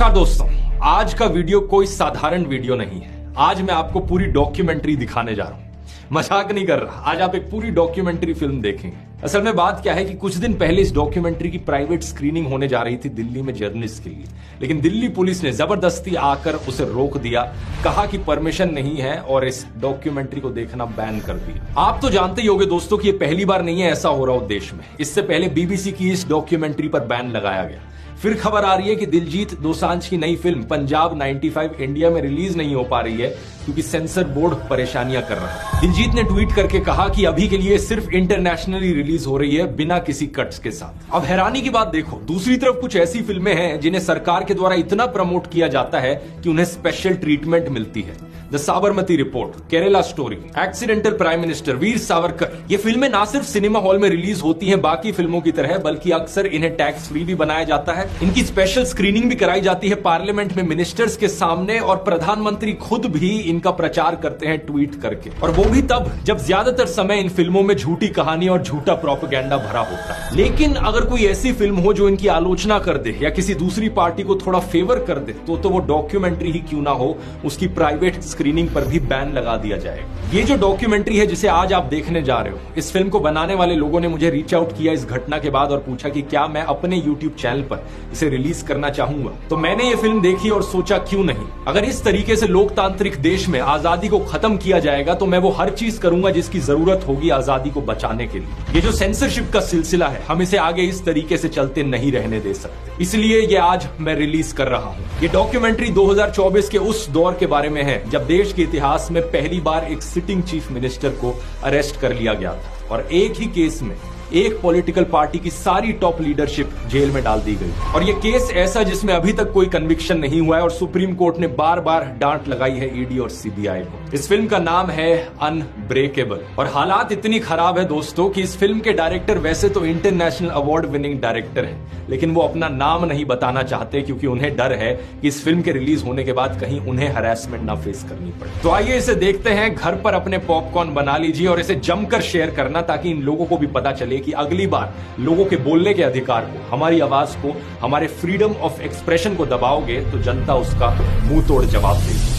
नमस्कार दोस्तों, आज का वीडियो कोई साधारण वीडियो नहीं है। आज मैं आपको पूरी डॉक्यूमेंट्री दिखाने जा रहा हूं। मजाक नहीं कर रहा, आज आप एक पूरी डॉक्यूमेंट्री फिल्म देखेंगे। असल में बात क्या है कि कुछ दिन पहले इस डॉक्यूमेंट्री की प्राइवेट स्क्रीनिंग होने जा रही थी दिल्ली में जर्नलिस्ट के लिए, लेकिन दिल्ली पुलिस ने जबरदस्ती आकर उसे रोक दिया, कहा कि परमिशन नहीं है और इस डॉक्यूमेंट्री को देखना बैन कर दिया। आप तो जानते ही होंगे दोस्तों कि ये पहली बार नहीं है ऐसा हो रहा हो देश में। इससे पहले बीबीसी की इस डॉक्यूमेंट्री पर बैन लगाया गया। फिर खबर आ रही है कि दिलजीत दोसांझ की नई फिल्म पंजाब 95 इंडिया में रिलीज नहीं हो पा रही है क्योंकि सेंसर बोर्ड परेशानियां कर रहा है। दिलजीत ने ट्वीट करके कहा कि अभी के लिए सिर्फ इंटरनेशनली रिलीज हो रही है बिना किसी कट्स के साथ। अब हैरानी की बात देखो, दूसरी तरफ कुछ ऐसी फिल्में हैं जिन्हें सरकार के द्वारा इतना प्रमोट किया जाता है कि उन्हें स्पेशल ट्रीटमेंट मिलती है। The Sabarmati report, Kerala story, accidental prime minister, Veer Savarkar, ये फिल्में ना सिर्फ सिनेमा हॉल में रिलीज होती हैं बाकी फिल्मों की तरह, बल्कि अक्सर इन्हें टैक्स फ्री भी बनाया जाता है। इनकी स्पेशल स्क्रीनिंग भी कराई जाती है पार्लियामेंट में मिनिस्टर्स के सामने, और प्रधानमंत्री खुद भी इनका प्रचार करते हैं ट्वीट करके, और वो भी तब जब ज्यादातर समय इन फिल्मों में झूठी कहानी और झूठा प्रोपेगेंडा भरा होता है। लेकिन अगर कोई ऐसी फिल्म हो जो इनकी आलोचना कर दे या किसी दूसरी पार्टी को थोड़ा फेवर कर दे तो वो डॉक्यूमेंट्री ही क्यों ना हो, उसकी प्राइवेट स्क्रीनिंग पर भी बैन लगा दिया जाएगा। ये जो डॉक्यूमेंट्री है जिसे आज आप देखने जा रहे हो, इस फिल्म को बनाने वाले लोगों ने मुझे रीच आउट किया इस घटना के बाद और पूछा कि क्या मैं अपने यूट्यूब चैनल पर इसे रिलीज करना चाहूंगा। तो मैंने ये फिल्म देखी और सोचा क्यों नहीं। अगर इस तरीके से लोकतांत्रिक देश में आजादी को खत्म किया जाएगा तो मैं वो हर चीज करूंगा जिसकी जरूरत होगी आजादी को बचाने के लिए। ये जो सेंसरशिप का सिलसिला है, हम इसे आगे इस तरीके से चलते नहीं रहने दे सकते, इसलिए ये आज मैं रिलीज कर रहा हूं। ये डॉक्यूमेंट्री 2024 के उस दौर के बारे में है जब देश के इतिहास में पहली बार एक सिटिंग चीफ मिनिस्टर को अरेस्ट कर लिया गया था और एक ही केस में एक पॉलिटिकल पार्टी की सारी टॉप लीडरशिप जेल में डाल दी गई। और ये केस ऐसा जिसमें अभी तक कोई कन्विक्शन नहीं हुआ है और सुप्रीम कोर्ट ने बार बार डांट लगाई है ईडी और सीबीआई को। इस फिल्म का नाम है अनब्रेकेबल, और हालात इतनी खराब है दोस्तों कि इस फिल्म के डायरेक्टर वैसे तो इंटरनेशनल अवार्ड विनिंग डायरेक्टर हैं, लेकिन वो अपना नाम नहीं बताना चाहते क्योंकि उन्हें डर है कि इस फिल्म के रिलीज होने के बाद कहीं उन्हें हरासमेंट ना फेस करनी पड़े। तो आइए इसे देखते हैं। घर पर अपने पॉपकॉर्न बना लीजिए और इसे जमकर शेयर करना, ताकि इन लोगों को भी पता चले कि अगली बार लोगों के बोलने के अधिकार को, हमारी आवाज को, हमारे फ्रीडम ऑफ एक्सप्रेशन को दबाओगे तो जनता उसका मुंह तोड़ जवाब देगी।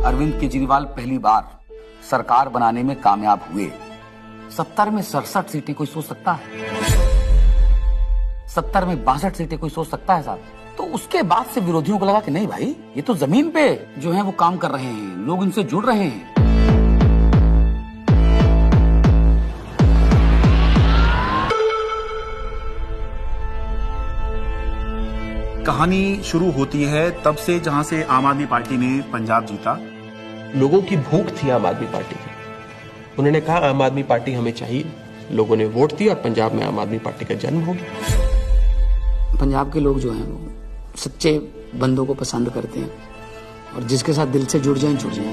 अरविंद केजरीवाल पहली बार सरकार बनाने में कामयाब हुए। 70 में 67 सीटें कोई सोच सकता है? 70 में 62 सीटें कोई सोच सकता है साहब? तो उसके बाद से विरोधियों को लगा कि नहीं भाई, ये तो जमीन पे जो है वो काम कर रहे हैं, लोग इनसे जुड़ रहे हैं। कहानी शुरू होती है तब से जहां से आम आदमी पार्टी ने पंजाब जीता। लोगों की भूख थी आम आदमी पार्टी की, उन्होंने कहा आम आदमी पार्टी हमें चाहिए। लोगों ने वोट दिया और पंजाब में आम आदमी पार्टी का जन्म हो गया। पंजाब के लोग जो हैं वो सच्चे बंदों को पसंद करते हैं और जिसके साथ दिल से जुड़ जाएं जुड़ जाएं।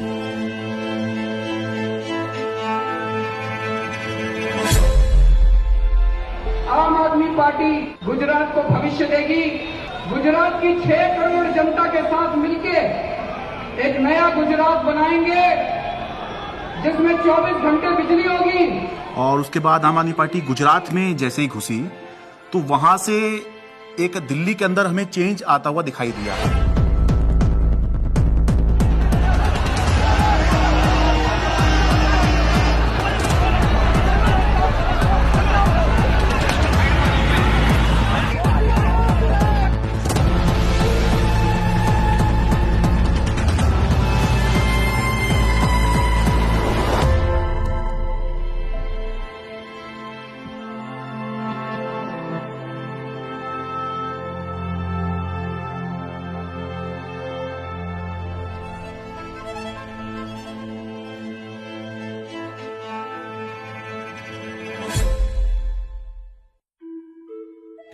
आम आदमी पार्टी गुजरात को भविष्य देगी। गुजरात की 6 करोड़ जनता के साथ मिलके एक नया गुजरात बनाएंगे जिसमें 24 घंटे बिजली होगी। और उसके बाद आम आदमी पार्टी गुजरात में जैसे ही घुसी तो वहां से एक दिल्ली के अंदर हमें चेंज आता हुआ दिखाई दिया।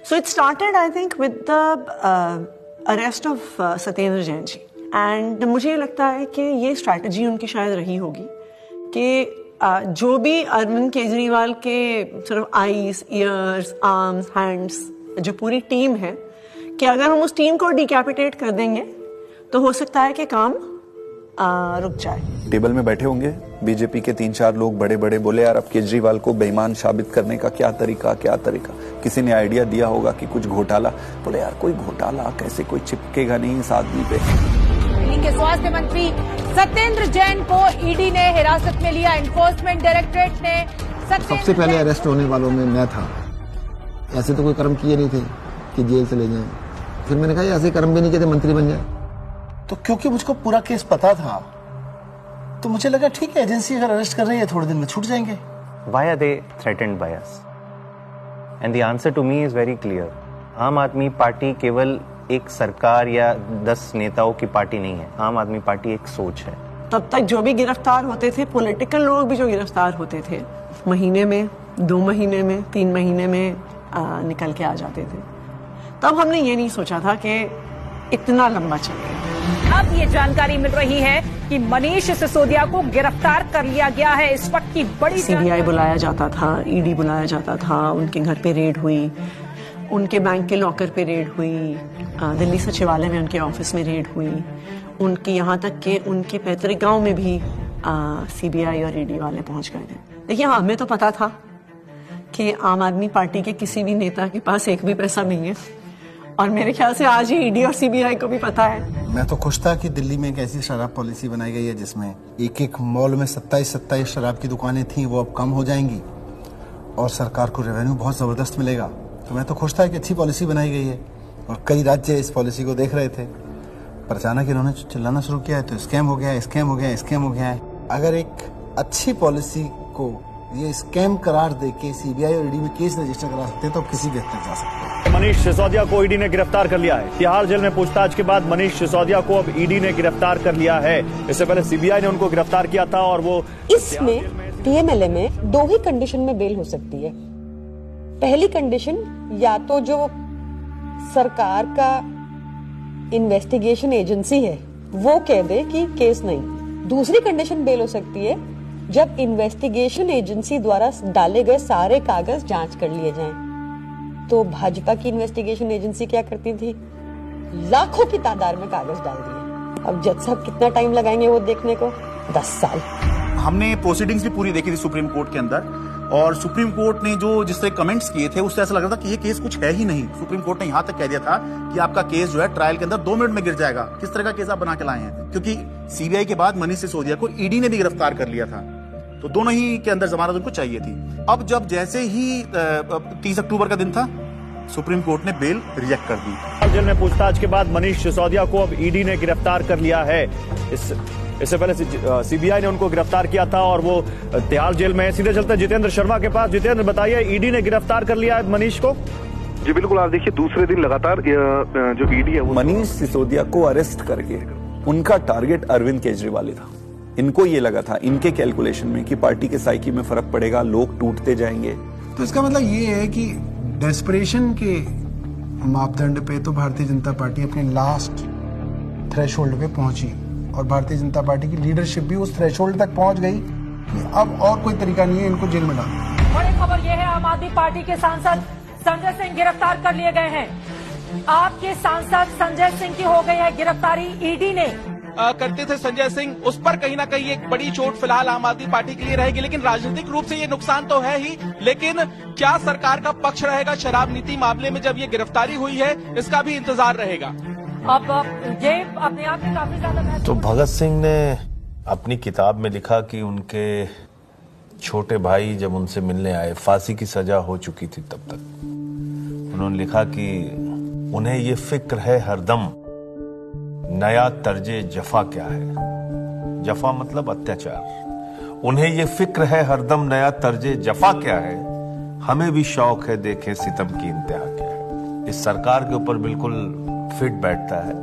So it started, I think, with the arrest of Satyendra Jain ji, and मुझे ये लगता है कि ये स्ट्रैटेजी उनकी शायद रही होगी कि जो भी अरविंद केजरीवाल के सिर्फ आईज, ईयर्स, आर्म्स, हैंड्स, जो पूरी टीम है, कि अगर हम उस टीम को डिकैपिटेट कर देंगे तो हो सकता है कि काम रुक जाए। टेबल में बैठे होंगे बीजेपी के 3-4 लोग बड़े बड़े, बोले यार अब केजरीवाल को बेईमान साबित करने का क्या तरीका। किसी ने आइडिया दिया होगा कि कुछ घोटाला, बोले यार कोई घोटाला कैसे, कोई चिपकेगा नहीं इस आदमी पे। दिल्ली के स्वास्थ्य मंत्री सत्येंद्र जैन को ईडी ने हिरासत में लिया। एनफोर्समेंट डायरेक्टरेट ने सबसे पहले अरेस्ट होने वालों में मैं था। ऐसे तो कोई कर्म किए नहीं थे कि जेल से ले जाएं। फिर मैंने कहा ऐसे कर्म भी नहीं किए थे मंत्री बन जाए। तो क्योंकि मुझको पूरा केस पता था तो मुझे लगा ठीक है, एजेंसी अगर अरेस्ट कर रही है थोड़े दिन में छूट जाएंगे। Why are they threatened by us? And the answer to me is very clear. आम आदमी पार्टी केवल एक सरकार या 10 नेताओं की पार्टी नहीं है। आम आदमी पार्टी एक सोच है। तब तक जो भी गिरफ्तार होते थे, पॉलिटिकल लोग भी जो गिरफ्तार होते थे, महीने में, 2 महीने में, 3 महीने में निकल के आ जाते थे। तब हमने ये नहीं सोचा था कि इतना लंबा चलेगा। अब ये जानकारी मिल रही है कि मनीष सिसोदिया को गिरफ्तार कर लिया गया है। इस वक्त की बड़ी सीबीआई बुलाया जाता था, ईडी बुलाया जाता था, उनके घर पे रेड हुई, उनके बैंक के लॉकर पे रेड हुई, दिल्ली सचिवालय में उनके ऑफिस में रेड हुई, उनकी यहाँ तक कि उनके पैतृक गांव में भी सीबीआई और ईडी वाले पहुंच गए थे। देखिए हमें तो पता था कि आम आदमी पार्टी के किसी भी नेता के पास एक भी पैसा नहीं है, और मेरे ख्याल से आज ही ईडी और सीबीआई को भी पता है। मैं तो खुश था कि दिल्ली में एक ऐसी शराब पॉलिसी बनाई गई है जिसमें एक मॉल में 27 शराब की दुकानें थी, वो अब कम हो जाएंगी और सरकार को रेवेन्यू बहुत जबरदस्त मिलेगा। तो मैं तो खुश था कि अच्छी पॉलिसी बनाई गई है और कई राज्य इस पॉलिसी को देख रहे थे, पर अचानक इन्होंने चिल्लाना शुरू किया है तो स्कैम हो गया है। अगर एक अच्छी पॉलिसी को ये स्कैम करार देके सीबीआई और ईडी में केस रजिस्टर करा सकते हैं तो किसी भी हद तक जा सकते हैं। मनीष सिसोदिया को ईडी ने गिरफ्तार कर लिया है। तिहाड़ जेल में पूछताछ के बाद मनीष सिसोदिया को अब ईडी ने गिरफ्तार कर लिया है। इससे पहले सीबीआई ने उनको गिरफ्तार किया था और वो इसमें टीएमएलए में 2 ही कंडीशन में बेल हो सकती है। पहली कंडीशन या तो जो सरकार का इन्वेस्टिगेशन एजेंसी है वो कह दे कि केस नहीं। दूसरी कंडीशन बेल हो सकती है जब इन्वेस्टिगेशन एजेंसी द्वारा डाले गए सारे कागज जांच कर लिए जाएं। तो भाजपा की इन्वेस्टिगेशन एजेंसी क्या करती थी, लाखों की तादाद में कागज डाल दिए। अब जज साहब कितना टाइम लगाएंगे वो देखने को, 10 साल। हमने प्रोसीडिंग्स भी पूरी देखी थी सुप्रीम कोर्ट के अंदर, और सुप्रीम कोर्ट ने जो जिस तरह कमेंट्स किए थे उससे ऐसा लग रहा था कि ये केस कुछ है ही नहीं। सुप्रीम कोर्ट ने यहां तक कह दिया था कि आपका केस जो है ट्रायल के अंदर 2 मिनट में गिर जाएगा। किस तरह का केस आप बना के लाए हैं, क्योंकि सीबीआई के बाद मनीष सिसोदिया को ईडी ने भी गिरफ्तार कर लिया था, तो दोनों ही के अंदर जमानत उनको चाहिए थी। अब जब जैसे ही 30 अक्टूबर का दिन था, सुप्रीम कोर्ट ने बेल रिजेक्ट कर दी। जेल में पूछताछ के बाद मनीष सिसोदिया को अब ईडी ने गिरफ्तार कर लिया है। इससे पहले सीबीआई ने उनको गिरफ्तार किया था और वो तिहाड़ जेल में। सीधे चलते जितेंद्र शर्मा के पास। जितेंद्र, बताइए, ईडी ने गिरफ्तार कर लिया है मनीष को? जी बिल्कुल, आप देखिए दूसरे दिन लगातार जो ईडी है वो मनीष सिसोदिया को अरेस्ट करके उनका टारगेट अरविंद केजरीवाल था। इनको ये लगा था, इनके कैलकुलेशन में, कि पार्टी के साइकी में फर्क पड़ेगा, लोग टूटते जाएंगे। तो इसका मतलब ये है कि डेस्परेशन के मापदंड पे तो भारतीय जनता पार्टी अपने लास्ट थ्रेशोल्ड पे पहुंची, और भारतीय जनता पार्टी की लीडरशिप भी उस थ्रेशोल्ड तक पहुंच गई कि अब और कोई तरीका नहीं है इनको जेल में डालने। बड़ी खबर यह है, आम आदमी पार्टी के सांसद संजय सिंह गिरफ्तार कर लिए गए हैं। आपके सांसद संजय सिंह की हो गई है गिरफ्तारी। ईडी ने करते थे संजय सिंह, उस पर कहीं ना कहीं एक बड़ी चोट फिलहाल आम आदमी पार्टी के लिए रहेगी, लेकिन राजनीतिक रूप से ये नुकसान तो है ही, लेकिन क्या सरकार का पक्ष रहेगा शराब नीति मामले में जब ये गिरफ्तारी हुई है, इसका भी इंतजार रहेगा। अब ये अपने आप में काफी ज्यादा। तो भगत सिंह ने अपनी किताब में लिखा कि उनके छोटे भाई जब उनसे मिलने आए, फांसी की सजा हो चुकी थी तब तक, उन्होंने लिखा कि उन्हें ये फिक्र है हरदम नया तर्जे जफा क्या है। जफा मतलब अत्याचार। उन्हें ये फिक्र है हरदम नया तर्जे जफा क्या है, हमें भी शौक है देखें सितम की इंतहा क्या है। इस सरकार के ऊपर बिल्कुल फिट बैठता है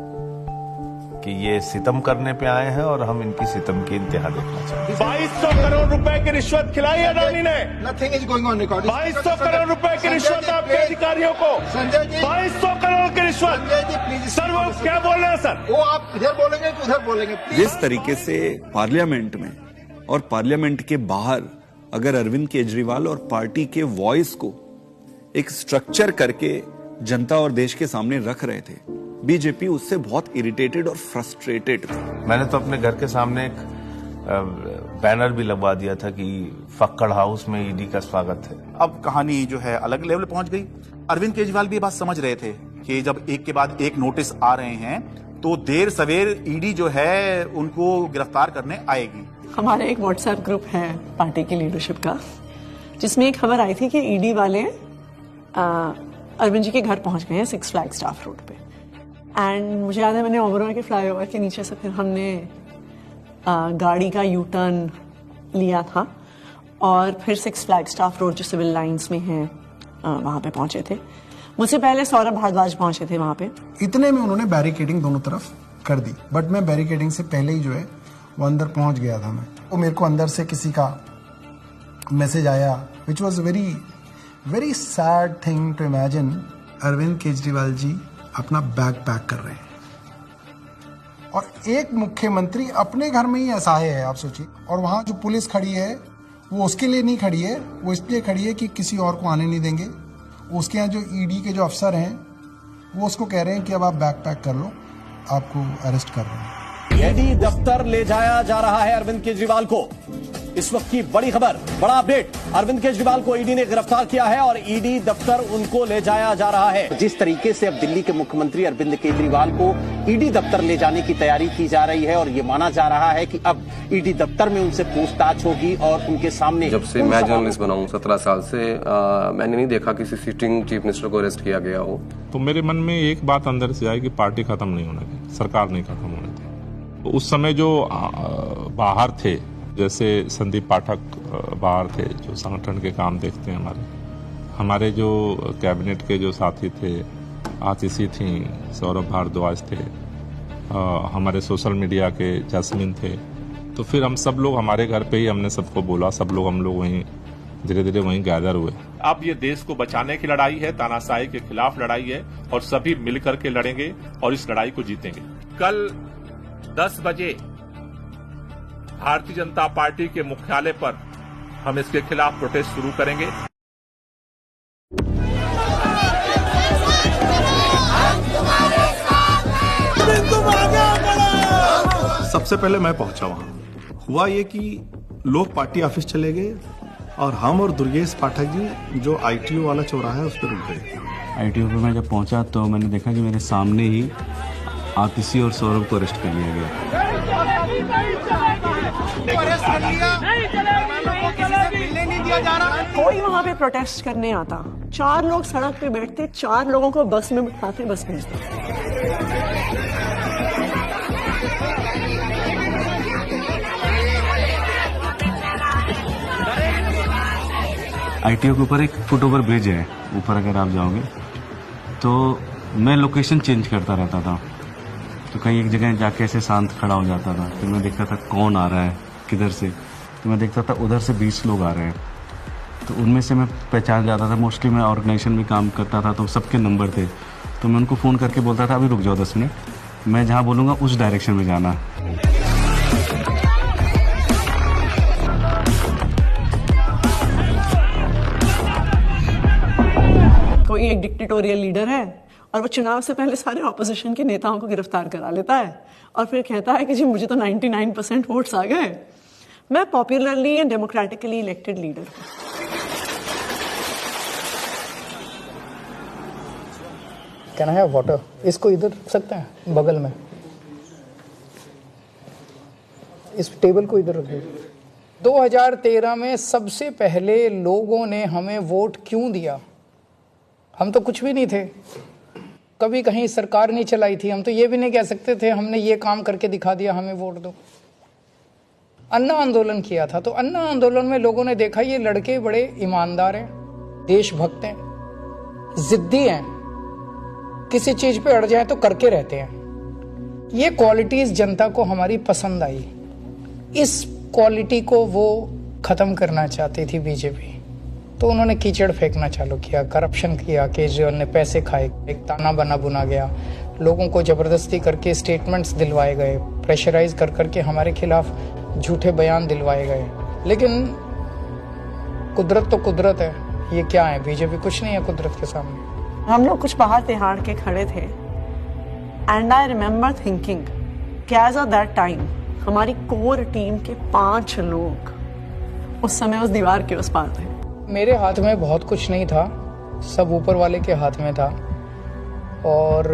कि ये सितम करने पे आए हैं और हम इनकी सितम की इंतहा देखना चाहते हैं। 2200 करोड़ रुपए की रिश्वत खिलाई अडानी ने। Nothing is going on record. 2200 crore रुपए की रिश्वत आपके अधिकारियों को। 2200 करोड़ की रिश्वत। सर वो क्या बोल रहे हैं सर? वो आप इधर बोलेंगे कि उधर बोलेंगे? जिस तरीके से पार्लियामेंट में और पार्लियामेंट के बाहर अगर अरविंद केजरीवाल और पार्टी के वॉइस को एक स्ट्रक्चर करके जनता और देश के सामने रख रहे थे, बीजेपी उससे बहुत इरिटेटेड और फ्रस्ट्रेटेड थी। मैंने तो अपने घर के सामने एक बैनर भी लगवा दिया था कि फक्कड़ हाउस में ईडी का स्वागत है। अब कहानी जो है अलग लेवल पहुंच गई। अरविंद केजरीवाल भी ये बात समझ रहे थे कि जब एक के बाद एक नोटिस आ रहे हैं तो देर सवेर ईडी जो है उनको गिरफ्तार करने आएगी। हमारा एक व्हाट्सएप ग्रुप है पार्टी की लीडरशिप का, जिसमें एक खबर आई थी कि ईडी वाले अरविंद जी के घर पहुंच गए हैं 6 फ्लैग स्टाफ रोड पे। एंड मुझे याद है मैंने ओबरॉय के फ्लाईओवर के नीचे से फिर हमने गाड़ी का यू टर्न लिया था और फिर 6 फ्लैग स्टाफ रोड जो सिविल लाइंस में है वहां पे पहुंचे थे। मुझसे पहले सौरभ भारद्वाज पहुंचे थे वहां पे। इतने में उन्होंने बैरिकेडिंग दोनों तरफ कर दी, बट मैं बैरिकेडिंग से पहले ही जो है वो अंदर पहुंच गया था। मैं वो मेरे को अंदर से किसी का मैसेज आया which was very very sad thing to imagine. Arvind Kejriwal ji अपना बैग पैक कर रहे हैं और एक मुख्यमंत्री अपने घर में ही ऐसा है, आप सोचिए। और वहां जो पुलिस खड़ी है वो उसके लिए नहीं खड़ी है, वो इसलिए खड़ी है कि किसी और को आने नहीं देंगे। उसके यहाँ जो ईडी के जो अफसर हैं वो उसको कह रहे हैं कि अब आप बैग पैक कर लो, आपको अरेस्ट कर रहे हैं। ईडी दफ्तर ले जाया जा रहा है अरविंद केजरीवाल को। इस वक्त की बड़ी खबर, बड़ा अपडेट, अरविंद केजरीवाल को ईडी ने गिरफ्तार किया है और ईडी दफ्तर उनको ले जाया जा रहा है। जिस तरीके से अब दिल्ली के मुख्यमंत्री अरविंद केजरीवाल को ईडी दफ्तर ले जाने की तैयारी की जा रही है और ये माना जा रहा है कि अब ईडी दफ्तर में उनसे पूछताछ होगी और उनके सामने। जब से मैं जर्नलिस्ट बना हूं 17 साल से मैंने नहीं देखा किसी सिटिंग चीफ मिनिस्टर को अरेस्ट किया गया हो। तो मेरे मन में एक बात अंदर से आई कि पार्टी खत्म नहीं होने दी, सरकार नहीं खत्म होने दी। तो उस समय जो बाहर थे, जैसे संदीप पाठक बाहर थे जो संगठन के काम देखते हैं, हमारे जो कैबिनेट के जो साथी थे, आतिशी थी, सौरभ भारद्वाज थे, हमारे सोशल मीडिया के जैस्मिन थे। तो फिर हम सब लोग हमारे घर पे ही हमने सबको बोला, सब लोग हम लोग वहीं धीरे धीरे वहीं गैदर हुए। अब ये देश को बचाने की लड़ाई है, तानाशाही के खिलाफ लड़ाई है और सभी मिलकर के लड़ेंगे और इस लड़ाई को जीतेंगे। कल 10 बजे भारतीय जनता पार्टी के मुख्यालय पर हम इसके खिलाफ प्रोटेस्ट शुरू करेंगे। सबसे पहले मैं पहुंचा वहां। हुआ ये कि लोग पार्टी ऑफिस चले गए और हम और दुर्गेश पाठक जी जो आईटीओ वाला चौराहा है उस पर रुक गए। आईटीओ पे मैं जब पहुंचा तो मैंने देखा कि मेरे सामने ही आतिशी और सौरभ को अरेस्ट कर लिया गया। कोई वहाँ पे प्रोटेस्ट करने आता, 4 लोग सड़क पे बैठते, 4 लोगों को बस में बिठाते, बस भेजते। आईटीओ के ऊपर एक फुटओवर ब्रिज है, ऊपर अगर आप जाओगे तो मैं लोकेशन चेंज करता रहता था। तो कहीं एक जगह जाके ऐसे शांत खड़ा हो जाता था, फिर मैं देखता था कौन आ रहा है किधर से, तो मैं देखता था उधर से 20 लोग आ रहे हैं। तो उनमें से मैं पहचान जाता था। मोस्टली मैं ऑर्गेनाइजेशन में काम करता था तो सबके नंबर थे, तो मैं उनको फ़ोन करके बोलता था अभी रुक जाओ 10 मिनट, मैं जहाँ बोलूँगा उस डायरेक्शन में जाना। कोई एक डिक्टेटोरियल लीडर है और वो चुनाव से पहले सारे ऑपोजिशन के नेताओं को गिरफ्तार करा लेता है और फिर कहता है कि जी मुझे तो 99% वोट्स आ गए, मैं popularly and democratically elected leader हूँ। Can I have water? इसको इधर रख सकते हैं बगल में, इस टेबल को इधर रख दो। 2013 में सबसे पहले लोगों ने हमें वोट क्यों दिया? हम तो कुछ भी नहीं थे, कभी कहीं सरकार नहीं चलाई थी, हम तो ये भी नहीं कह सकते थे हमने ये काम करके दिखा दिया हमें वोट दो। अन्ना आंदोलन किया था, तो अन्ना आंदोलन में लोगों ने देखा ये लड़के बड़े ईमानदार हैं, देशभक्त हैं, जिद्दी हैं, किसी चीज पे अड़ जाए तो करके रहते हैं। ये क्वालिटीज जनता को हमारी पसंद आई। इस क्वालिटी को वो खत्म करना चाहती थी बीजेपी, तो उन्होंने कीचड़ फेंकना चालू किया, करप्शन किया, केजरीवाल ने पैसे खाए, एक ताना बना बुना गया, लोगों को जबरदस्ती करके स्टेटमेंट्स दिलवाए गए, प्रेशराइज कर करके हमारे खिलाफ झूठे बयान दिलवाए गए। लेकिन कुदरत तो कुदरत है, ये क्या है? बीजेपी कुछ नहीं है कुदरत के सामने। हम लोग कुछ बाहर तिहाड़ के खड़े थे एंड आई रिमेम्बर थिंकिंग कि एज ऑफ दैट टाइम हमारी कोर टीम के 5 लोग उस समय उस दीवार के उस पार थे। मेरे हाथ में बहुत कुछ नहीं था, सब ऊपर वाले के हाथ में था। और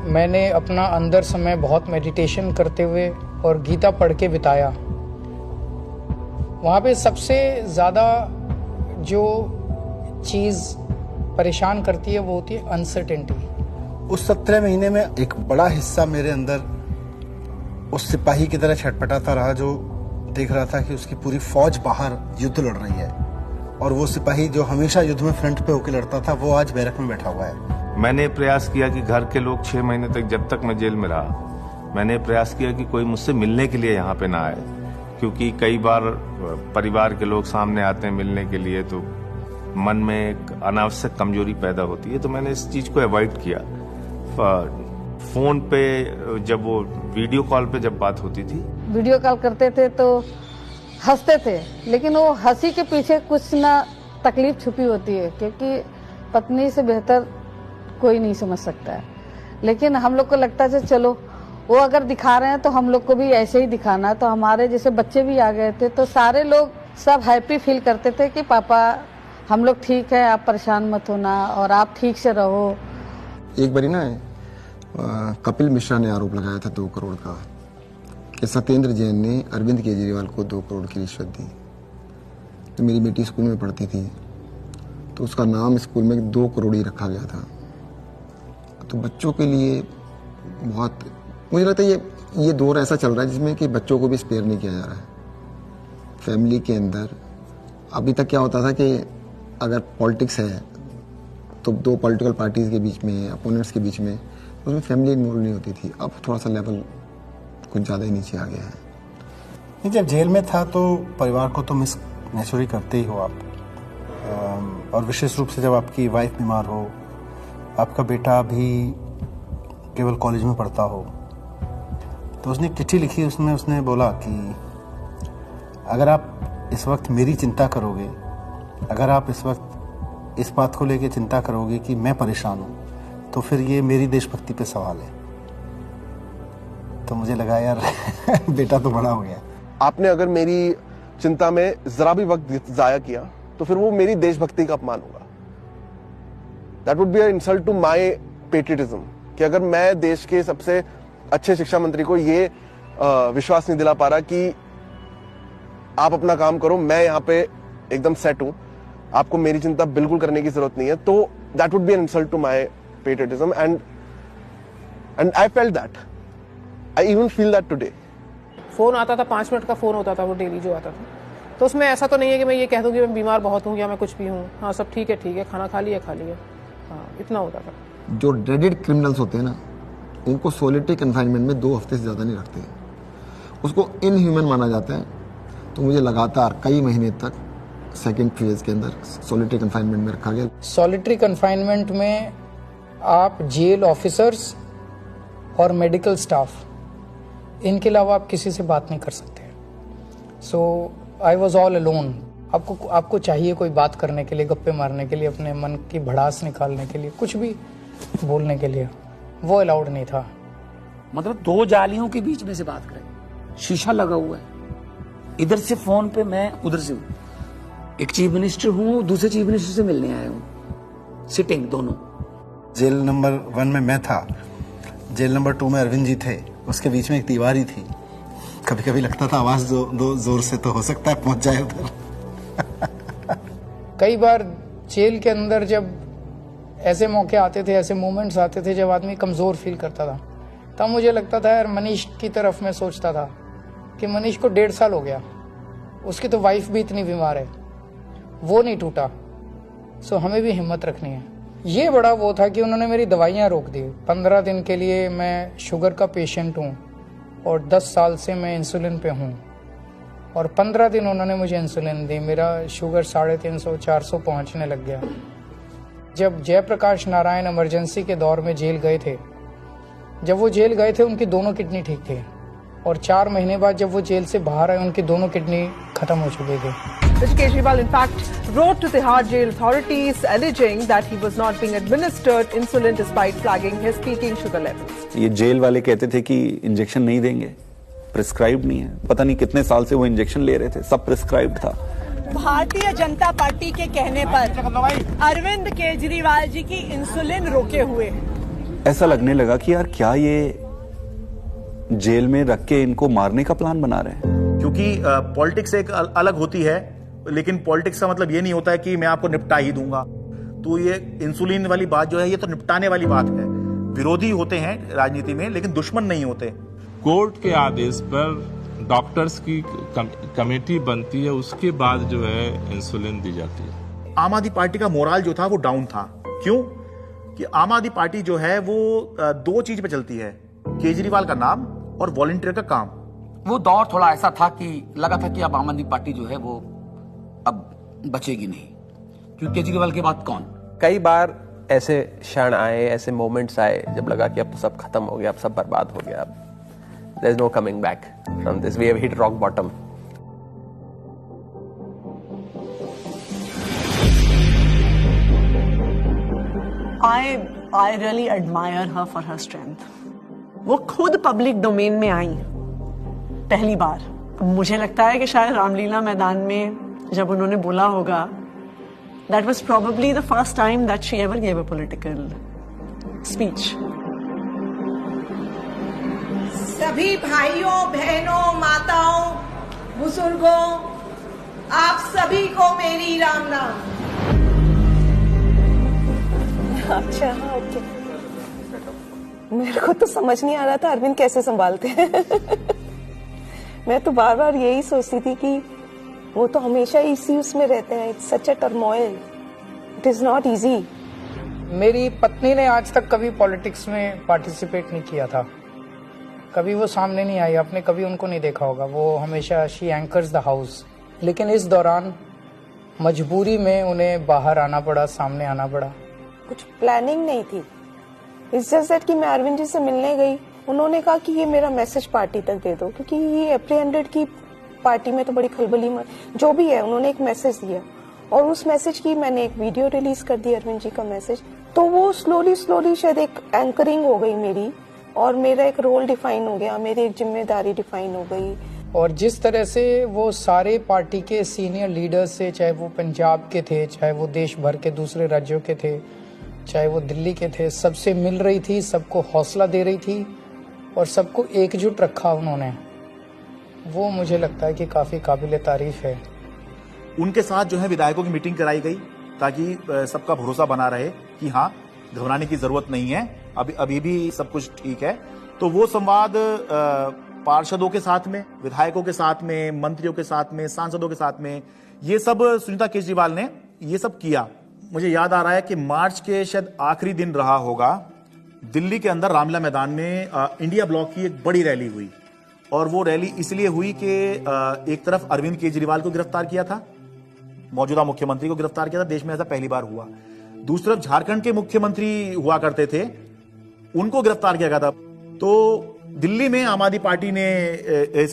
मैंने अपना अंदर समय बहुत मेडिटेशन करते हुए और गीता पढ़ के बिताया। वहाँ पे सबसे ज़्यादा जो चीज़ परेशान करती है वो होती है अनसर्टेनिटी। उस 17 महीने में एक बड़ा हिस्सा मेरे अंदर उस सिपाही की तरह छटपटाता रहा जो देख रहा था कि उसकी पूरी फौज बाहर युद्ध लड़ रही है, और वो सिपाही जो हमेशा युद्ध में फ्रंट पे होकर लड़ता था वो आज बैरक में बैठा हुआ है। मैंने प्रयास किया कि घर के लोग 6 महीने तक, जब तक मैं जेल में रहा, मैंने प्रयास किया कि कोई मुझसे मिलने के लिए यहाँ पे ना आए, क्योंकि कई बार परिवार के लोग सामने आते हैं मिलने के लिए तो मन में एक अनावश्यक कमजोरी पैदा होती है। तो मैंने इस चीज को अवॉइड किया। फोन पे जब वो वीडियो कॉल पे जब बात होती थी, वीडियो कॉल करते थे तो हंसते थे, लेकिन वो हंसी के पीछे कुछ ना तकलीफ छुपी होती है, क्योंकि पत्नी से बेहतर कोई नहीं समझ सकता है। लेकिन हम लोग को लगता है चलो वो अगर दिखा रहे हैं तो हम लोग को भी ऐसे ही दिखाना। तो हमारे जैसे बच्चे भी आ गए थे तो सारे लोग सब हैप्पी फील करते थे कि पापा हम लोग ठीक है, आप परेशान मत होना और आप ठीक से रहो। एक बारी ना कपिल मिश्रा ने आरोप लगाया था 2 करोड़ का कि सत्येंद्र जैन ने अरविंद केजरीवाल को 2 करोड़ की रिश्वत दी। तो मेरी बेटी स्कूल में पढ़ती थी तो उसका नाम स्कूल में 2 करोड़ ही रखा गया था। तो बच्चों के लिए बहुत, मुझे लगता है ये दौर ऐसा चल रहा है जिसमें कि बच्चों को भी स्पेयर नहीं किया जा रहा है। फैमिली के अंदर अभी तक क्या होता था कि अगर पॉलिटिक्स है तो 2 पॉलिटिकल पार्टीज के बीच में, अपोनेंट्स के बीच में, उसमें फैमिली इन्वॉल्व नहीं होती थी। अब थोड़ा सा लेवल कुछ ज़्यादा ही नीचे आ गया है। नहीं, जब जेल में था तो परिवार को तो मिस नेचुरली करते ही हो आप, और विशेष रूप से जब आपकी वाइफ बीमार हो, आपका बेटा भी केवल कॉलेज में पढ़ता हो। तो उसने चिट्ठी लिखी, उसमें उसने बोला कि अगर आप इस वक्त मेरी चिंता करोगे, अगर आप इस वक्त इस बात को लेकर चिंता करोगे कि मैं परेशान हूँ, तो फिर ये मेरी देशभक्ति पे सवाल है। तो मुझे लगा यार बेटा तो बड़ा हो गया। आपने अगर मेरी चिंता में जरा भी वक्त जाया किया तो फिर वो मेरी देशभक्ति का अपमान होगा। That would be a insult to my patriotism कि अगर मैं देश के सबसे अच्छे शिक्षा मंत्री को ये विश्वास नहीं दिला पा रहा कि आप अपना काम करो, मैं यहाँ पे एकदम सेट हूं, आपको मेरी चिंता बिल्कुल करने की जरूरत नहीं है, तो that would be an insult to my patriotism and I felt that, I even feel that today. Phone आता था, 5 मिनट का फोन होता था वो डेली जो आता था, तो उसमें ऐसा तो नहीं है कि मैं ये कह दूं कि मैं बीमार बहुत हूँ या मैं कुछ भी हूँ। हाँ सब ठीक है, खाना खा लिया, हाँ इतना होता था। जो ड्रेडेड क्रिमिनल्स होते हैं ना, उनको सोलिटरी कन्फाइनमेंट में 2 हफ्ते से ज़्यादा नहीं रखते, उसको इनह्यूमन माना जाता है। तो मुझे लगातार कई महीने तक सेकेंड फेज के अंदर सोलिटरी कन्फाइनमेंट में रखा गया। सॉलिटरी कन्फाइनमेंट में आप जेल ऑफिसर्स और मेडिकल स्टाफ, इनके अलावा आप किसी से बात नहीं कर सकते। सो आई वॉज ऑल अलोन। आपको चाहिए कोई बात करने के लिए, गप्पे मारने के लिए, अपने मन की भड़ास निकालने के लिए, कुछ भी बोलने के लिए, वो अलाउड नहीं था। मतलब 2 जालियों के बीच में से बात करें, शीशा लगा हुआ है, इधर से फोन पे मैं, उधर से हूँ, एक चीफ मिनिस्टर हूँ, दूसरे चीफ मिनिस्टर से मिलने आया हूँ, सिटिंग दोनों। जेल नंबर 1 में मैं था, जेल नंबर 2 में अरविंद जी थे, उसके बीच में एक दीवार ही थी। कभी कभी लगता था आवाज जोर से तो हो सकता है पहुंच जाए उधर। कई बार जेल के अंदर जब ऐसे मौके आते थे, ऐसे मोमेंट्स आते थे जब आदमी कमजोर फील करता था, तब मुझे लगता था यार मनीष की तरफ मैं सोचता था कि मनीष को 1.5 साल हो गया, उसकी तो वाइफ भी इतनी बीमार है, वो नहीं टूटा, सो हमें भी हिम्मत रखनी है। ये बड़ा वो था कि उन्होंने मेरी दवाइयाँ रोक दी। 15 दिन के लिए मैं शुगर का पेशेंट हूँ और 10 साल से मैं इंसुलिन पे हूँ, और 15 दिन उन्होंने मुझे इंसुलिन दी, मेरा शुगर 350-400 पहुँचने लग गया। जब जयप्रकाश नारायण इमरजेंसी के दौर में जेल गए थे, जब वो जेल गए थे उनकी दोनों किडनी ठीक थी, और 4 महीने बाद जब वो जेल से बाहर आए उनकी दोनों किडनी खत्म हो चुकी थी। Mr. Kejriwal, in fact, wrote to Tihar jail authorities alleging that he was not being administered insulin despite flagging his peaking sugar levels. ये जेल वाले कहते थे कि इंजेक्शन नहीं देंगे, प्रिस्क्राइब नहीं है। पता नहीं कितने साल से वो इंजेक्शन ले रहे थे, सब प्रिस्क्राइब था। भारतीय जनता पार्टी के कहने पर अरविंद केजरीवाल जी की इंसुलिन रोके हुए। ऐसा लगने लगा कि यार क्या ये जेल में रख के इनको मारने का प्लान बना रहे हैं। क्योंकि पॉलिटिक्स एक अलग होती है, लेकिन पॉलिटिक्स का मतलब ये नहीं होता है कि मैं आपको निपटा ही दूंगा। तो ये इंसुलिन वाली बात जो है, ये तो निपटाने वाली बात है। विरोधी होते हैं राजनीति में, लेकिन दुश्मन नहीं होते। कोर्ट के आदेश पर डॉक्टर्स की कमेटी बनती है, उसके बाद जो है इंसुलिन दी जाती है। आम आदमी पार्टी का मोराल जो था वो डाउन था। क्यों? कि आम आदमी पार्टी जो है वो दो चीज पे चलती है, केजरीवाल का नाम और वॉलंटियर का काम। वो दौर थोड़ा ऐसा था कि लगा था कि अब आम आदमी पार्टी जो है वो अब बचेगी नहीं, क्योंकि केजरीवाल के बाद कौन। कई बार ऐसे क्षण आए, ऐसे मोमेंट्स आए जब लगा कि अब तो सब खत्म हो गया, अब सब बर्बाद हो गया, अब there is no coming back from this, we have hit rock bottom. I really admire her for her strength. वो खुद पब्लिक डोमेन में आई पहली बार। मुझे लगता है कि शायद रामलीला मैदान में जब उन्होंने बोला होगा, that was probably the first time that she ever gave a political speech. सभी भाइयों, बहनों, माताओं, बुजुर्गों, आप सभी को मेरी राम राम। अच्छा, ओके। मेरे को तो समझ नहीं आ रहा था अरविंद कैसे संभालते हैं। मैं तो बार बार यही सोचती थी कि वो तो हमेशा इसी उसमें रहते हैं। It's such a turmoil, it is not easy. मेरी पत्नी ने आज तक कभी पॉलिटिक्स में पार्टिसिपेट नहीं किया था, कभी वो सामने नहीं आई, आपने कभी उनको नहीं देखा होगा। वो हमेशा शी एंकर्स द हाउस, लेकिन इस दौरान मजबूरी में उन्हें बाहर आना पड़ा, सामने आना पड़ा। कुछ प्लानिंग नहीं थी, इट्स जस्ट दैट कि मैं अरविंद जी से मिलने गई, उन्होंने कहा कि ये मेरा मैसेज पार्टी तक दे दो, क्योंकि ये एप्रीहेंडेड की पार्टी में तो बड़ी खलबली जो भी है। उन्होंने एक मैसेज दिया और उस मैसेज की मैंने एक वीडियो रिलीज कर दी, अरविंद जी का मैसेज। तो वो स्लोली शायद एक एंकरिंग हो गई मेरी, और मेरा एक रोल डिफाइन हो गया, मेरी एक जिम्मेदारी डिफाइन हो गई। और जिस तरह से वो सारे पार्टी के सीनियर लीडर्स से, चाहे वो पंजाब के थे, चाहे वो देश भर के दूसरे राज्यों के थे, चाहे वो दिल्ली के थे, सबसे मिल रही थी, सबको हौसला दे रही थी और सबको एकजुट रखा उन्होंने। वो मुझे लगता है कि काफी काबिल तारीफ है। उनके साथ जो है विधायकों की मीटिंग कराई गई ताकि सबका भरोसा बना रहे कि हाँ, घबराने की जरूरत नहीं है, अभी भी सब कुछ ठीक है। तो वो संवाद पार्षदों के साथ में, विधायकों के साथ में, मंत्रियों के साथ में, सांसदों के साथ में, ये सब सुनीता केजरीवाल ने ये सब किया। मुझे याद आ रहा है कि मार्च के शायद आखिरी दिन रहा होगा, दिल्ली के अंदर रामलीला मैदान में इंडिया ब्लॉक की एक बड़ी रैली हुई। और वो रैली इसलिए हुई कि एक तरफ अरविंद केजरीवाल को गिरफ्तार किया था, मौजूदा मुख्यमंत्री को गिरफ्तार किया था, देश में ऐसा पहली बार हुआ। दूसरी तरफ झारखंड के मुख्यमंत्री हुआ करते थे, उनको गिरफ्तार किया गया था। तो दिल्ली में आम आदमी पार्टी ने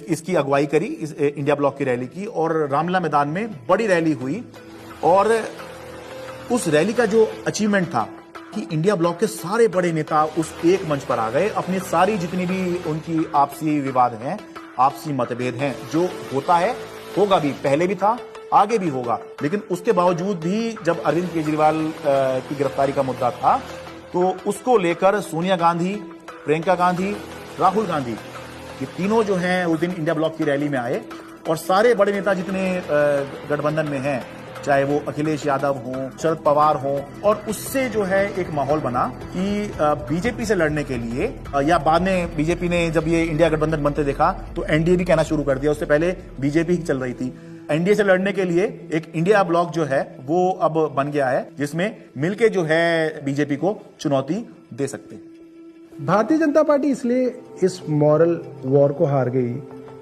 इसकी अगुवाई करी, इस इंडिया ब्लॉक की रैली की, और रामलीला मैदान में बड़ी रैली हुई। और उस रैली का जो अचीवमेंट था कि इंडिया ब्लॉक के सारे बड़े नेता उस एक मंच पर आ गए, अपनी सारी जितनी भी उनकी आपसी विवाद हैं, आपसी मतभेद हैं, जो होता है, होगा भी, पहले भी था, आगे भी होगा, लेकिन उसके बावजूद भी जब अरविंद केजरीवाल की गिरफ्तारी का मुद्दा था, तो उसको लेकर सोनिया गांधी, प्रियंका गांधी, राहुल गांधी, ये तीनों जो हैं उस दिन इंडिया ब्लॉक की रैली में आए। और सारे बड़े नेता जितने गठबंधन में हैं, चाहे वो अखिलेश यादव हों, शरद पवार हों, और उससे जो है एक माहौल बना कि बीजेपी से लड़ने के लिए, या बाद में बीजेपी ने जब ये इंडिया गठबंधन बनते देखा तो एनडीए भी कहना शुरू कर दिया, उससे पहले बीजेपी ही चल रही थी। एनडीए से लड़ने के लिए एक इंडिया ब्लॉक जो है वो अब बन गया है, जिसमें मिलके जो है बीजेपी को चुनौती दे सकते हैं। भारतीय जनता पार्टी इसलिए इस मॉरल वॉर को हार गई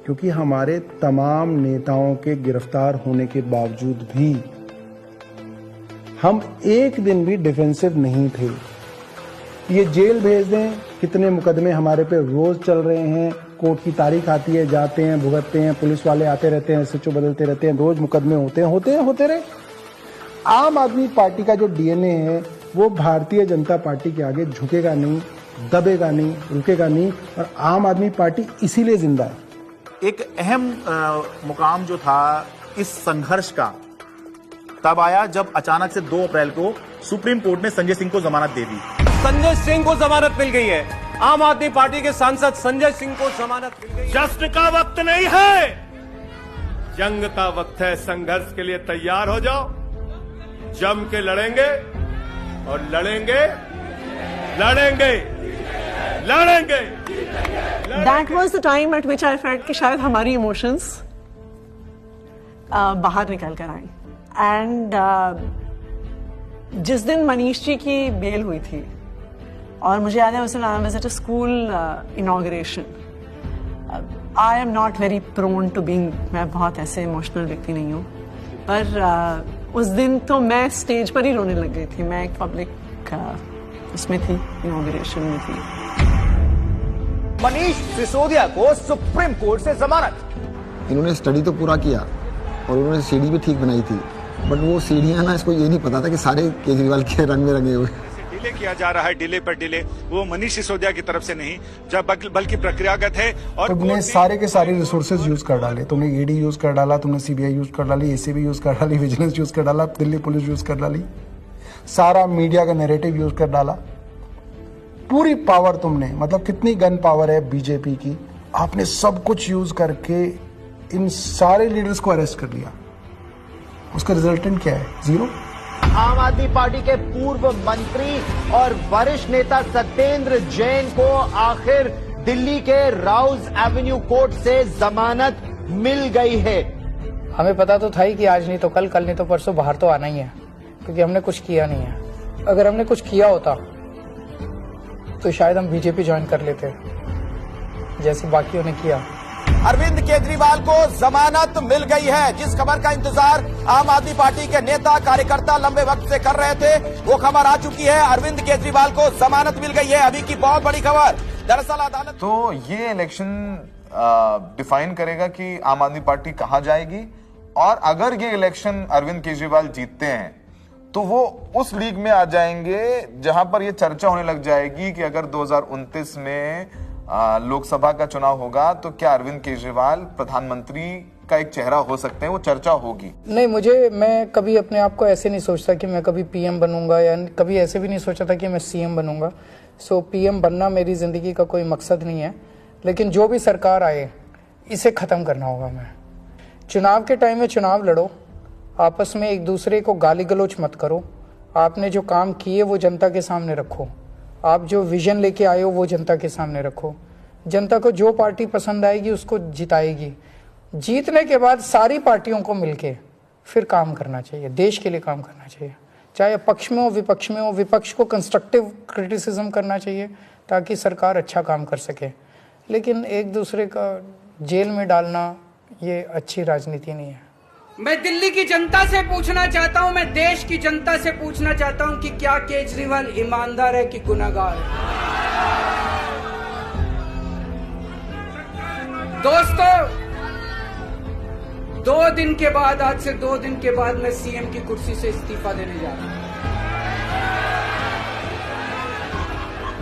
क्योंकि हमारे तमाम नेताओं के गिरफ्तार होने के बावजूद भी हम एक दिन भी डिफेंसिव नहीं थे। ये जेल भेज दें, कितने मुकदमे हमारे पे रोज चल रहे हैं, कोर्ट की तारीख आती है, जाते हैं, भुगतते हैं, पुलिस वाले आते रहते हैं, SHO बदलते रहते हैं, रोज मुकदमे होते रहे। आम आदमी पार्टी का जो DNA है वो भारतीय जनता पार्टी के आगे झुकेगा नहीं, दबेगा नहीं, रुकेगा नहीं, और आम आदमी पार्टी इसीलिए जिंदा है। एक अहम मुकाम जो था इस संघर्ष का तब आया जब अचानक से 2 अप्रैल को सुप्रीम कोर्ट ने संजय सिंह को जमानत दे दी। संजय सिंह को जमानत मिल गई है। आम आदमी पार्टी के सांसद संजय सिंह को जमानत मिल गई। जश्न का वक्त नहीं है, जंग का वक्त है। संघर्ष के लिए तैयार हो जाओ, जम के लड़ेंगे और लड़ेंगे। That was the time at which I felt कि शायद हमारी इमोशंस बाहर निकल कर आई। एंड जिस दिन मनीष जी की बेल हुई थी और मुझे याद है उस दिन I was at a school inauguration, I am not very prone to being, मैं बहुत ऐसे इमोशनल व्यक्ति नहीं हूँ, पर उस दिन तो मैं स्टेज पर ही रोने लग गई थी। मैं एक पब्लिक उसमें थी, इनॉग्रेशन में थी। मनीष सिसोदिया को सुप्रीम कोर्ट से जमानत। इन्होंने स्टडी तो पूरा किया और उन्होंने सीढ़ी भी ठीक बनाई थी, बट वो सीढ़ियां ना, इसको ये नहीं पता था कि सारे केजरीवाल के रंग में रंगे हुए। डिले किया जा रहा है, डिले पर डिले, वो मनीष सिसोदिया की तरफ से नहीं, जब बल्कि प्रक्रियागत है। और तुमने सारे के सारे रिसोर्सेज यूज कर डाले, तुमने ED यूज कर डाला, तुमने CBI यूज कर डाली, ACB यूज कर डाली, विजिलेंस यूज कर डाला, दिल्ली पुलिस यूज कर डाली, सारा मीडिया का नैरेटिव यूज कर डाला, पूरी पावर तुमने, मतलब कितनी गन पावर है बीजेपी की, आपने सब कुछ यूज करके इन सारे लीडर्स को अरेस्ट कर लिया। उसका रिजल्टेंट क्या है? 0। आम आदमी पार्टी के पूर्व मंत्री और वरिष्ठ नेता सत्येंद्र जैन को आखिर दिल्ली के राउज एवेन्यू कोर्ट से जमानत मिल गई है। हमें पता तो था ही कि आज नहीं तो कल, कल नहीं तो परसों बाहर तो आना ही है, क्योंकि हमने कुछ किया नहीं है। अगर हमने कुछ किया होता तो शायद हम BJP ज्वाइन कर लेते, जैसे बाकियों ने किया। अरविंद केजरीवाल को जमानत मिल गई है। जिस खबर का इंतजार आम आदमी पार्टी के नेता कार्यकर्ता लंबे वक्त से कर रहे थे, वो खबर आ चुकी है। अरविंद केजरीवाल को जमानत मिल गई है। अभी की बहुत बड़ी खबर, दरअसल अदालत तो ये इलेक्शन डिफाइन करेगा कि आम आदमी पार्टी कहां जाएगी, और अगर ये इलेक्शन अरविंद केजरीवाल जीतते हैं तो वो उस लीग में आ जाएंगे जहां पर ये चर्चा होने लग जाएगी कि अगर 2029 में लोकसभा का चुनाव होगा तो क्या अरविंद केजरीवाल प्रधानमंत्री का एक चेहरा हो सकते हैं, वो चर्चा होगी। नहीं, मैं कभी अपने आप को ऐसे नहीं सोचता कि मैं कभी PM बनूंगा, या कभी ऐसे भी नहीं सोचा था कि मैं CM बनूंगा। सो PM बनना मेरी जिंदगी का कोई मकसद नहीं है, लेकिन जो भी सरकार आए इसे खत्म करना होगा। मैं चुनाव के टाइम में चुनाव लड़ो, आपस में एक दूसरे को गाली गलौच मत करो, आपने जो काम किए वो जनता के सामने रखो, आप जो विजन लेके आए हो वो जनता के सामने रखो। जनता को जो पार्टी पसंद आएगी उसको जिताएगी। जीतने के बाद सारी पार्टियों को मिलके फिर काम करना चाहिए, देश के लिए काम करना चाहिए, चाहे पक्ष में हो विपक्ष में हो। विपक्ष को कंस्ट्रक्टिव क्रिटिसिज्म करना चाहिए ताकि सरकार अच्छा काम कर सके, लेकिन एक दूसरे का जेल में डालना ये अच्छी राजनीति नहीं है। मैं दिल्ली की जनता से पूछना चाहता हूं, मैं देश की जनता से पूछना चाहता हूं कि क्या केजरीवाल ईमानदार है कि गुनहगार है? दोस्तों, 2 दिन के बाद, आज से 2 दिन के बाद मैं CM की कुर्सी से इस्तीफा देने जा रहा हूं,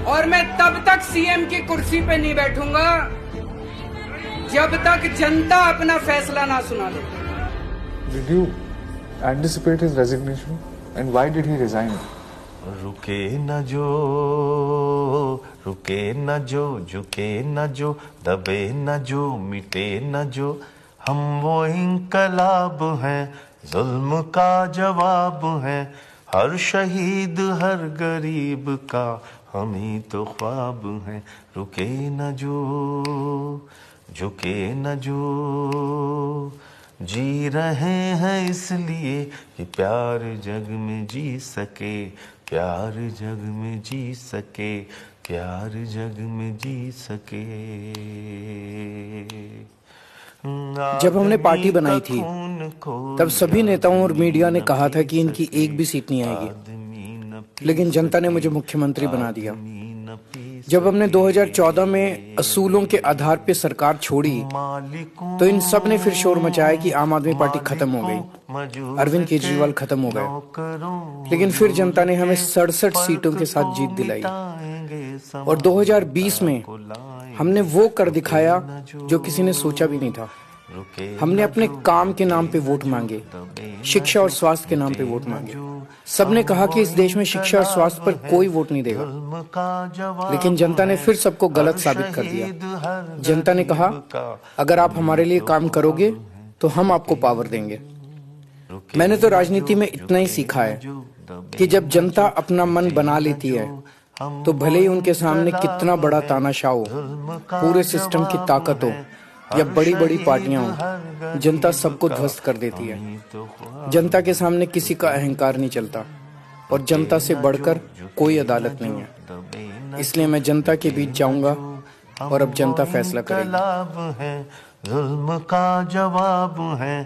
और मैं तब तक CM की कुर्सी पे नहीं बैठूंगा जब तक जनता अपना फैसला ना सुना दे। Did you anticipate his resignation, and why did he resign? रुके न जो, रुके न जो, झुके न जो, दबे न जो, मिटे न जो, हम वो इंकलाब हैं, जुल्म का जवाब है, हर शहीद हर गरीब का हम ही तो ख्वाब हैं। रुके न जो, झुके न जो, जी रहे हैं इसलिए कि प्यार जग में जी सके, प्यार जग में जी सके, प्यार जग में जी सके। जब हमने पार्टी बनाई थी तब सभी नेताओं और मीडिया ने कहा था कि इनकी एक भी सीट नहीं आएगी, लेकिन जनता ने मुझे मुख्यमंत्री बना दिया। जब हमने 2014 में असूलों के आधार पे सरकार छोड़ी तो इन सब ने फिर शोर मचाया कि आम आदमी पार्टी खत्म हो गई, अरविंद केजरीवाल खत्म हो गए। लेकिन फिर जनता ने हमें 67 सीटों के साथ जीत दिलाई और 2020 में हमने वो कर दिखाया जो किसी ने सोचा भी नहीं था। हमने अपने काम के नाम पे वोट मांगे, शिक्षा और स्वास्थ्य के नाम पे वोट मांगे। सबने कहा कि इस देश में शिक्षा और स्वास्थ्य पर कोई वोट नहीं देगा, लेकिन जनता ने फिर सबको गलत साबित कर दिया। जनता ने कहा अगर आप हमारे लिए काम करोगे तो हम आपको पावर देंगे। मैंने तो राजनीति में इतना ही सीखा है कि जब जनता अपना मन बना लेती है तो भले ही उनके सामने कितना बड़ा तानाशाह हो, पूरे सिस्टम की ताकत हो या बड़ी बड़ी पार्टियां हो, जनता सबको ध्वस्त कर देती है। जनता के सामने किसी का अहंकार नहीं चलता और जनता से बढ़कर कोई अदालत नहीं है। इसलिए मैं जनता के बीच जाऊंगा और अब जनता फैसला करेगी। जुल्म का जवाब है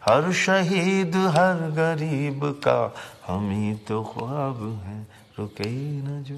हर शहीद हर गरीब का, हम ही तो ख्वाब है रुके न जो।